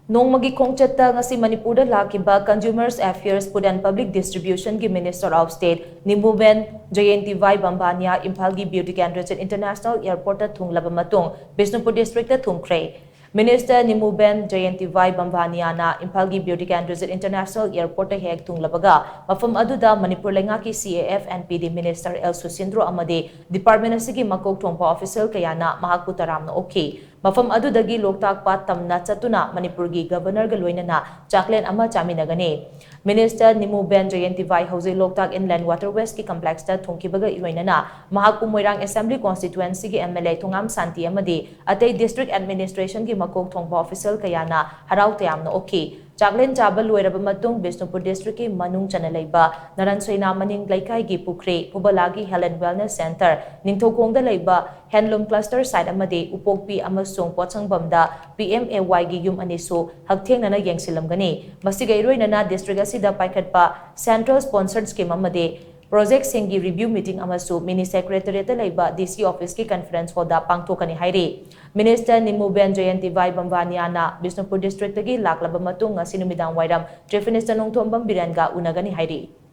NONGMAGI Khongchat ngasi Manipur LAKKHIBA Consumers Affairs Food and Public Distribution ki Minister of State Nimuben Jayantibhai Bambhaniya Imphalgi Beauty Candidate International Airport Thunglaba matung Bishnupur District Thungkhre. Minister Nimuben Jayantibhai Bambhaniya na Imphalgi Beauty Candidate International Airport hek thunglabaga mafam aduda Manipur lenga ki CAF and PD Minister El Susindro amade Department asigi makok thongpa official kayana mahakpu taramna okay. Mafam adudagi loktak pat tamna chatuna Manipurgi Governor Galoinana Jacqueline ama chaminagani. Minister Nimuben Jayantibhai Hauze Loktak Inland Waterways ki complex ta thungkibaga iloinana mahakpu Moirang Assembly Constituency ki MLA Thungam Santi amadi atay District Administration ki makok thongpa official kayana harau tayamna okay. Jacqueline Chabal Loiraba matung Bishnupur District ki manung chanalaiba Naransoina maning laikai gi Pukre Pubalagi Health and Wellness Center Ningthokongda laiba Handloom Cluster Site amade Upokpi amasung Potsangbamda PMAY gi yum anisu hagthengnana yengsilamgani masigai roinana district asida paikhatpa Central Sponsored Scheme amade Project Singi Review Meeting amasu Mini Secretariat laiba DC Office ki Conference hall da pangthokani hairi. Minister Nimuben Jayantibhai Bambhaniya na Bishnupur District gi laklaba matung ngasi numidang wairam Chief Minister Nongthombam Biranga unagani hairi.